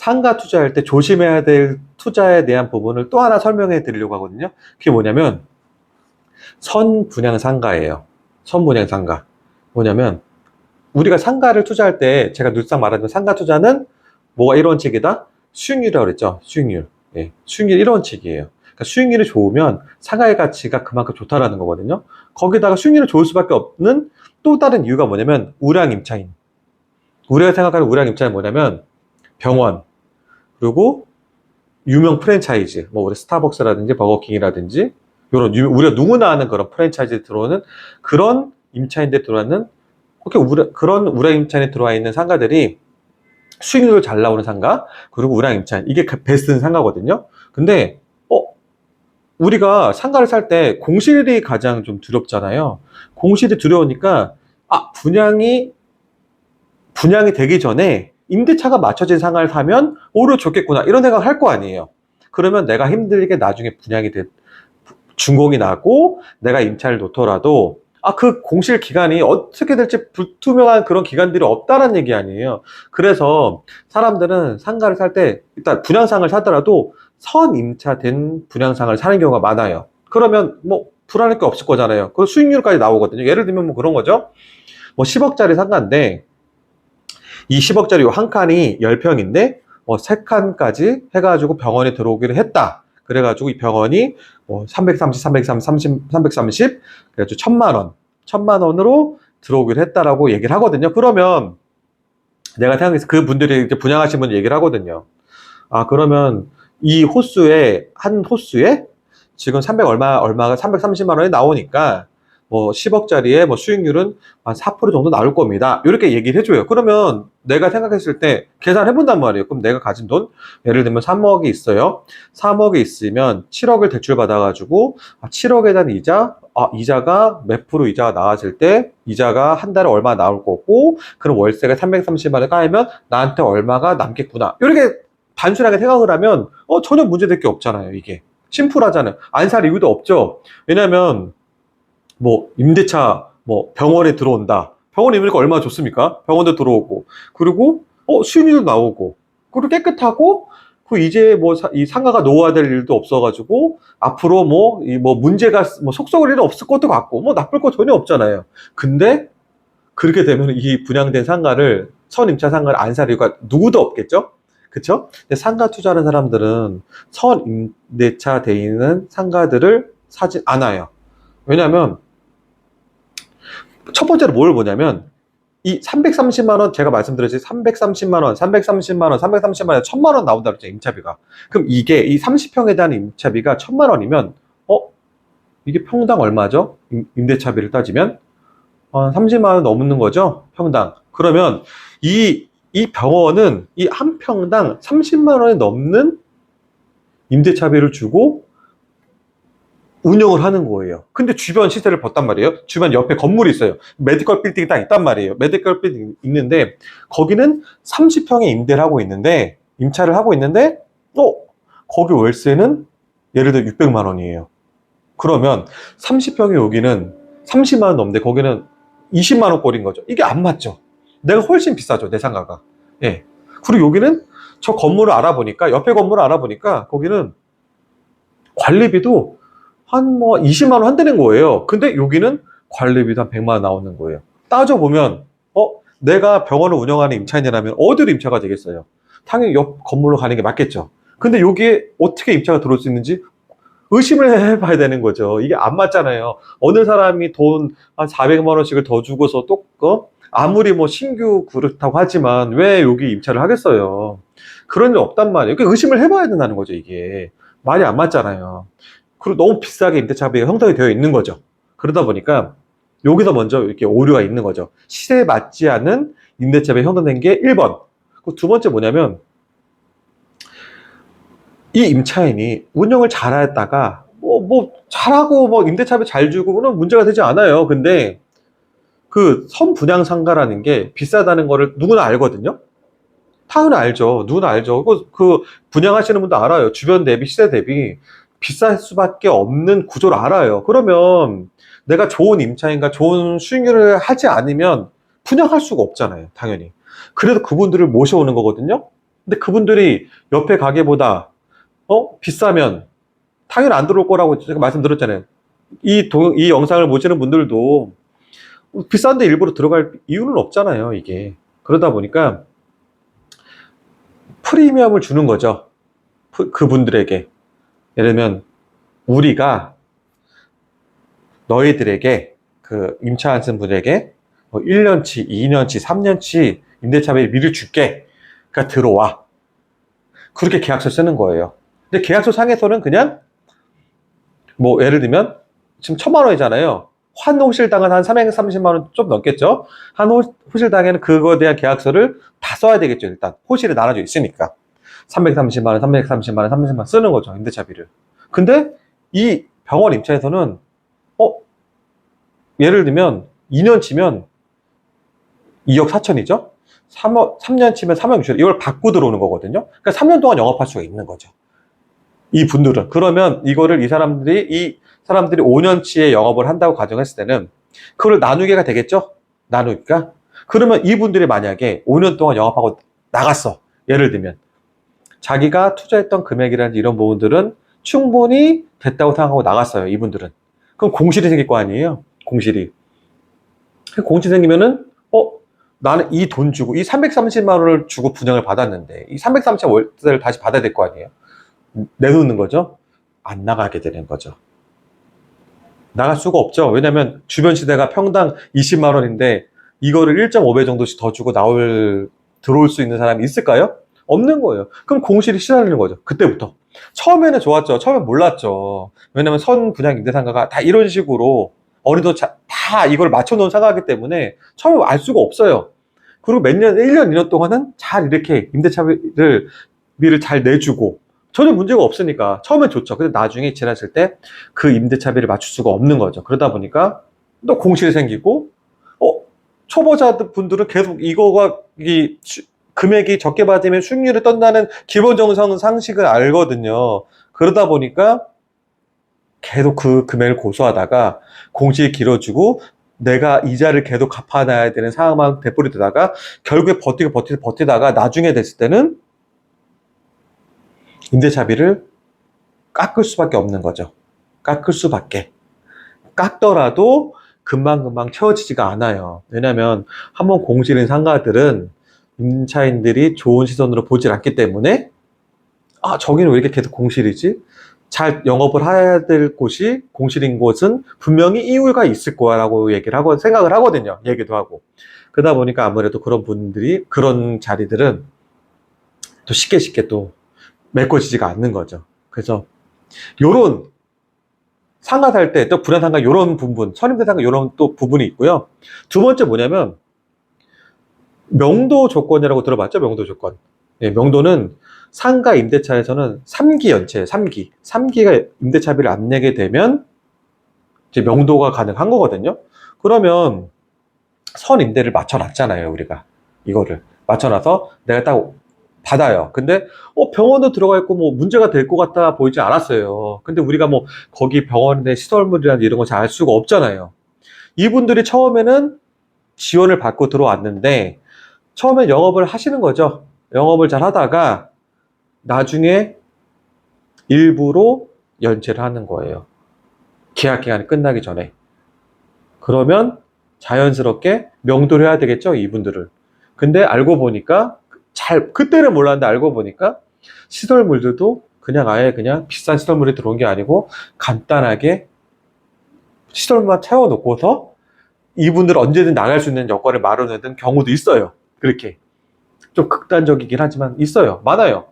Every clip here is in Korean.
상가 투자할 때 조심해야 될 투자에 대한 부분을 또 하나 설명해 드리려고 하거든요. 그게 뭐냐면 선분양 상가예요. 선분양 상가. 뭐냐면 우리가 상가를 투자할 때 제가 늘상 말하는 상가 투자는 뭐가 1원칙이다? 수익률이라고 그랬죠. 수익률. 예, 수익률 1원칙이에요. 그러니까 수익률이 좋으면 상가의 가치가 그만큼 좋다라는 거거든요. 거기다가 수익률이 좋을 수밖에 없는 또 다른 이유가 뭐냐면 우량임차인. 우리가 생각하는 우량임차인 뭐냐면 병원, 그리고 유명 프랜차이즈, 뭐 우리 스타벅스라든지 버거킹이라든지 이런 우리가 누구나 아는 그런 프랜차이즈에 들어오는 그런 임차인들 들어오는 그런 우량임차인에 들어와 있는 상가들이 수익률 잘 나오는 상가, 그리고 우량임차인, 이게 베스트 상가거든요. 근데 우리가 상가를 살 때 공실이 가장 좀 두렵잖아요. 공실이 두려우니까 분양이 되기 전에 임대차가 맞춰진 상가를 사면 오히려 좋겠구나 이런 생각을 할 거 아니에요. 그러면 내가 힘들게 나중에 준공이 나고 내가 임차를 놓더라도 그 공실 기간이 어떻게 될지 불투명한 그런 기간들이 없다는 얘기 아니에요. 그래서 사람들은 상가를 살 때 일단 분양상을 사더라도 선임차된 분양상을 사는 경우가 많아요. 그러면 뭐 불안할 게 없을 거잖아요. 그 수익률까지 나오거든요. 예를 들면 뭐 그런 거죠. 뭐 10억짜리 상가인데 이 10억짜리 한 칸이 10평인데 뭐 3칸까지 해가지고 병원에 들어오기로 했다. 그래가지고 이 병원이 뭐 330, 그래가지고 1000만 원으로 들어오기로 했다라고 얘기를 하거든요. 그러면 내가 생각해서 그 분들이 이제 분양하신 분들 얘기를 하거든요. 그러면 한 호수에 지금 얼마가 330만 원이 나오니까 뭐 10억짜리에 뭐 수익률은 한 4% 정도 나올 겁니다. 이렇게 얘기를 해줘요. 그러면 내가 생각했을 때 계산해 본단 말이에요. 그럼 내가 가진 돈, 예를 들면 3억이 있어요. 3억이 있으면 7억을 대출 받아가지고 7억에 대한 이자가 몇 프로 이자가 나왔을 때 이자가 한 달에 얼마 나올 거고, 그럼 월세가 330만 원 까이면 나한테 얼마가 남겠구나. 이렇게 단순하게 생각을 하면 전혀 문제될 게 없잖아요. 이게 심플하잖아요. 안 살 이유도 없죠. 왜냐면 뭐 임대차 뭐 병원에 들어온다. 병원에 입으니까 얼마나 좋습니까? 병원도 들어오고, 그리고 수익률도 나오고, 그리고 깨끗하고, 이제 뭐 이 상가가 노후화될 일도 없어가지고 앞으로 뭐 문제가 뭐 속속일 일은 없을 것도 같고 뭐 나쁠 거 전혀 없잖아요. 근데 그렇게 되면 이 분양된 상가를 선임차 상가를 안 살 이유가 누구도 없겠죠? 그쵸? 근데 상가 투자하는 사람들은 선임대차 돼 있는 상가들을 사지 않아요. 왜냐면 첫 번째로 뭘 보냐면 이 330만 원, 제가 말씀드렸지, 330만 원, 330만 원, 330만 원, 1000만 원 나온다 그랬죠, 임차비가. 그럼 이게 이 30평에 대한 임차비가 1000만 원이면 이게 평당 얼마죠? 임대차비를 따지면 30만 원 넘는 거죠, 평당. 그러면 이 병원은 이 한 평당 30만 원이 넘는 임대차비를 주고 운영을 하는 거예요. 근데 주변 시세를 봤단 말이에요. 주변 옆에 건물이 있어요. 메디컬 빌딩이 딱 있단 말이에요. 메디컬 빌딩 있는데 거기는 30평에 임대를 하고 있는데, 임차를 하고 있는데 거기 월세는 예를 들어 600만 원이에요. 그러면 30평에 여기는 30만 원 넘는데 거기는 20만 원 꼴인 거죠. 이게 안 맞죠. 내가 훨씬 비싸죠, 내 상가가. 예. 그리고 여기는 저 건물을 알아보니까, 옆에 건물을 알아보니까 거기는 관리비도 한 20만 원 한다는 거예요. 근데 여기는 관리비도 한 100만 원 나오는 거예요. 따져보면 내가 병원을 운영하는 임차인이라면 어디로 임차가 되겠어요? 당연히 옆 건물로 가는 게 맞겠죠. 근데 여기에 어떻게 임차가 들어올 수 있는지 의심을 해봐야 되는 거죠. 이게 안 맞잖아요. 어느 사람이 돈 한 400만 원씩을 더 주고서 아무리 뭐 신규 그렇다고 하지만 왜 여기 임차를 하겠어요? 그런 일 없단 말이에요. 그러니까 의심을 해봐야 된다는 거죠, 이게. 말이 안 맞잖아요. 그리고 너무 비싸게 임대차비가 형성이 되어 있는 거죠. 그러다 보니까 여기서 먼저 이렇게 오류가 있는 거죠. 시세에 맞지 않은 임대차비가 형성된 게 1번. 두 번째 뭐냐면, 이 임차인이 운영을 잘했다가 잘하고 임대차비 잘 주고 그런 문제가 되지 않아요. 근데 그 선분양 상가라는 게 비싸다는 거를 누구나 알거든요. 당연히 알죠. 누구나 알죠. 그 분양하시는 분도 알아요. 주변 대비, 시세 대비 비쌀 수밖에 없는 구조를 알아요. 그러면 내가 좋은 임차인과 좋은 수익률을 하지 않으면 분양할 수가 없잖아요, 당연히. 그래도 그분들을 모셔오는 거거든요. 근데 그분들이 옆에 가게보다 비싸면 당연히 안 들어올 거라고 제가 말씀드렸잖아요. 이 영상을 보시는 분들도 비싼데 일부러 들어갈 이유는 없잖아요, 이게. 그러다 보니까 프리미엄을 주는 거죠. 그분들에게. 예를 들면 우리가 너희들에게 그 임차 안 쓴 분에게 1년치, 2년치, 3년치 임대차비를 미리 줄게. 그러니까 들어와. 그렇게 계약서 쓰는 거예요. 근데 계약서 상에서는 그냥 뭐 예를 들면 지금 1,000만 원이잖아요. 한 호실당은 한 330만 원 좀 넘겠죠? 한 호실당에는 그거에 대한 계약서를 다 써야 되겠죠, 일단. 호실이 나눠져 있으니까. 330만 원, 330만 원, 30만 원 쓰는 거죠, 임대차비를. 근데 이 병원 입장에서는 예를 들면 2년 치면 2억 4천이죠? 3년 치면 3억 6천. 이걸 받고 들어오는 거거든요. 그러니까 3년 동안 영업할 수가 있는 거죠. 이 분들은. 그러면 이거를 이 사람들이 5년치에 영업을 한다고 가정했을 때는 그걸 나누기가 되겠죠? 나누기가. 그러면 이분들이 만약에 5년 동안 영업하고 나갔어. 예를 들면 자기가 투자했던 금액이라든지 이런 부분들은 충분히 됐다고 생각하고 나갔어요. 이분들은. 그럼 공실이 생길 거 아니에요? 공실이. 공실이 생기면은 나는 이 돈 주고 이 330만 원을 주고 분양을 받았는데 이 330만 월세를 다시 받아야 될 거 아니에요? 내놓는 거죠. 안 나가게 되는 거죠. 나갈 수가 없죠. 왜냐면 주변 시대가 평당 20만 원인데 이거를 1.5배 정도씩 더 주고 들어올 수 있는 사람이 있을까요? 없는 거예요. 그럼 공실이 시달리는 거죠. 그때부터. 처음에는 좋았죠. 처음엔 몰랐죠. 왜냐면 선 분양 임대상가가 다 이런 식으로 어느덧 다 이걸 맞춰놓은 상가이기 때문에 처음에 알 수가 없어요. 그리고 몇 년, 1년, 2년 동안은 잘 이렇게 임대차비를 미를 잘 내주고 전혀 문제가 없으니까 처음엔 좋죠. 근데 나중에 지났을 때 그 임대차비를 맞출 수가 없는 거죠. 그러다 보니까 또 공실이 생기고 초보자 분들은 계속 금액이 적게 받으면 수익률이 떤다는 기본 정성 상식을 알거든요. 그러다 보니까 계속 그 금액을 고수하다가 공실이 길어지고 내가 이자를 계속 갚아놔야 되는 상황만 되풀이되다가 결국에 버티다가 나중에 됐을 때는 임대차비를 깎을 수밖에 없는 거죠. 깎을 수밖에. 깎더라도 금방금방 채워지지가 않아요. 왜냐면 한번 공실인 상가들은 임차인들이 좋은 시선으로 보질 않기 때문에 저기는 왜 이렇게 계속 공실이지? 잘 영업을 해야 될 곳이 공실인 곳은 분명히 이유가 있을 거라고 생각을 하거든요. 얘기도 하고. 그러다 보니까 아무래도 그런 자리들은 또 쉽게 또 메꿔지지가 않는 거죠. 그래서 요런 상가 살 때 또 분양 상가 요런 부분, 선임대 상가 요런 또 부분이 있고요. 두 번째 뭐냐면 명도 조건이라고 들어봤죠? 명도 조건. 예, 명도는 상가 임대차에서는 3기 연체예요. 3기. 3기가 임대차비를 안 내게 되면 이제 명도가 가능한 거거든요. 그러면 선임대를 맞춰놨잖아요, 우리가. 이거를 맞춰놔서 내가 딱 받아요. 근데 병원도 들어가 있고 뭐 문제가 될 것 같아 보이지 않았어요. 근데 우리가 뭐 거기 병원의 시설물이라든지 이런 거 잘 알 수가 없잖아요. 이분들이 처음에는 지원을 받고 들어왔는데 처음엔 영업을 하시는 거죠. 영업을 잘 하다가 나중에 일부러 연체를 하는 거예요. 계약 기간이 끝나기 전에. 그러면 자연스럽게 명도를 해야 되겠죠, 이분들을. 근데 알고 보니까 그때는 몰랐는데 알고 보니까 시설물들도 그냥 비싼 시설물이 들어온 게 아니고 간단하게 시설물만 채워놓고서 이분들 언제든 나갈 수 있는 여건을 마련하는 경우도 있어요. 그렇게. 좀 극단적이긴 하지만 있어요. 많아요.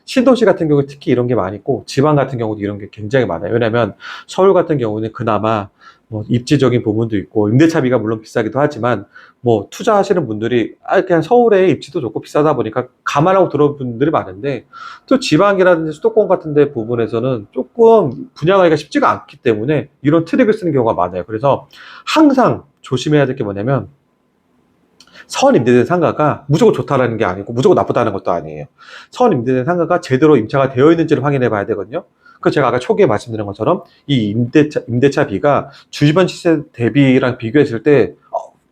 신도시 같은 경우에 특히 이런 게 많이 있고 지방 같은 경우도 이런 게 굉장히 많아요. 왜냐하면 서울 같은 경우는 그나마 뭐 입지적인 부분도 있고 임대차비가 물론 비싸기도 하지만 뭐 투자하시는 분들이 그냥 서울에 입지도 좋고 비싸다 보니까 감안하고 들어온 분들이 많은데 또 지방이라든지 수도권 같은 데 부분에서는 조금 분양하기가 쉽지가 않기 때문에 이런 트릭을 쓰는 경우가 많아요. 그래서 항상 조심해야 될 게 뭐냐면 선 임대된 상가가 무조건 좋다라는 게 아니고 무조건 나쁘다는 것도 아니에요. 선 임대된 상가가 제대로 임차가 되어 있는지를 확인해 봐야 되거든요. 그 제가 아까 초기에 말씀드린 것처럼 이 임대차비가 주변 시세 대비랑 비교했을 때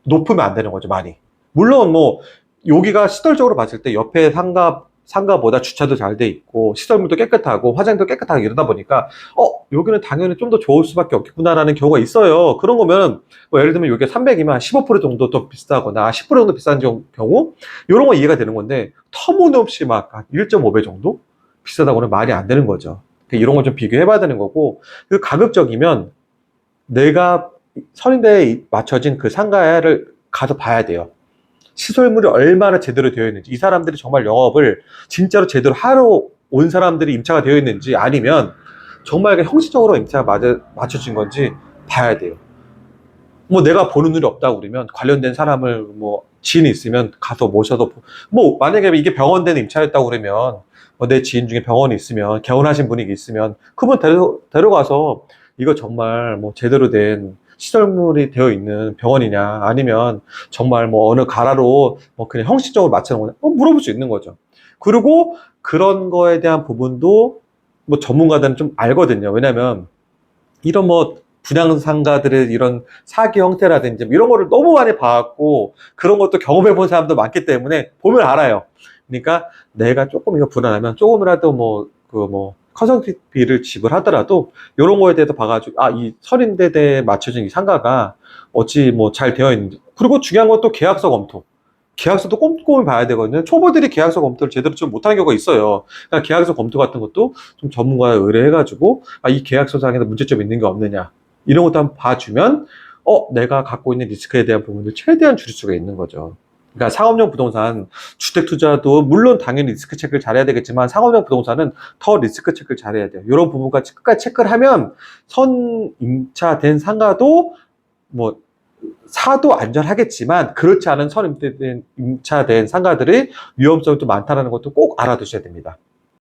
높으면 안 되는 거죠, 많이. 물론 뭐 여기가 시설적으로 봤을 때 옆에 상가 상가보다 주차도 잘 돼 있고 시설물도 깨끗하고 화장도 깨끗하고 이러다 보니까 여기는 당연히 좀 더 좋을 수밖에 없겠구나라는 경우가 있어요. 그런 거면 뭐 예를 들면 여기가 300이면 15% 정도 더 비싸거나 10% 정도 비싼 경우 이런 거 이해가 되는 건데 터무니없이 막 1.5배 정도 비싸다고는 말이 안 되는 거죠. 이런 걸 좀 비교해 봐야 되는 거고, 그 가급적이면 내가 선인대에 맞춰진 그 상가를 가서 봐야 돼요. 시설물이 얼마나 제대로 되어 있는지, 이 사람들이 정말 영업을 진짜로 제대로 하러 온 사람들이 임차가 되어 있는지, 아니면 정말 형식적으로 임차가 맞춰진 건지 봐야 돼요. 뭐 내가 보는 눈이 없다고 그러면 관련된 사람을 뭐 지인이 있으면 가서 모셔도, 뭐 만약에 이게 병원된 임차였다고 그러면 내 지인 중에 병원이 있으면, 개원하신 분이 있으면 그분 데려가서 이거 정말 뭐 제대로 된 시설물이 되어 있는 병원이냐, 아니면 정말 뭐 어느 가라로 뭐 그냥 형식적으로 맞추는 거냐, 물어볼 수 있는 거죠. 그리고 그런 거에 대한 부분도 뭐 전문가들은 좀 알거든요. 왜냐면 이런 뭐 분양상가들의 이런 사기 형태라든지 뭐 이런 거를 너무 많이 봐왔고, 그런 것도 경험해 본 사람도 많기 때문에 보면 알아요. 그러니까 내가 조금 이거 불안하면 조금이라도 컨설팅비를 지불하더라도 이런 거에 대해서 봐가지고, 이 선인대에 맞춰진 이 상가가 어찌 뭐 잘 되어 있는지. 그리고 중요한 건 또 계약서 검토. 계약서도 꼼꼼히 봐야 되거든요. 초보들이 계약서 검토를 제대로 좀 못하는 경우가 있어요. 그러니까 계약서 검토 같은 것도 좀 전문가에 의뢰해가지고, 이 계약서상에도 문제점이 있는 게 없느냐, 이런 것도 한번 봐주면 내가 갖고 있는 리스크에 대한 부분을 최대한 줄일 수가 있는 거죠. 그러니까 상업용 부동산, 주택 투자도 물론 당연히 리스크 체크를 잘해야 되겠지만, 상업용 부동산은 더 리스크 체크를 잘해야 돼요. 이런 부분까지 끝까지 체크를 하면 선임차된 상가도 뭐 사도 안전하겠지만, 그렇지 않은 선임차된 상가들의 위험성이 또 많다는 것도 꼭 알아두셔야 됩니다.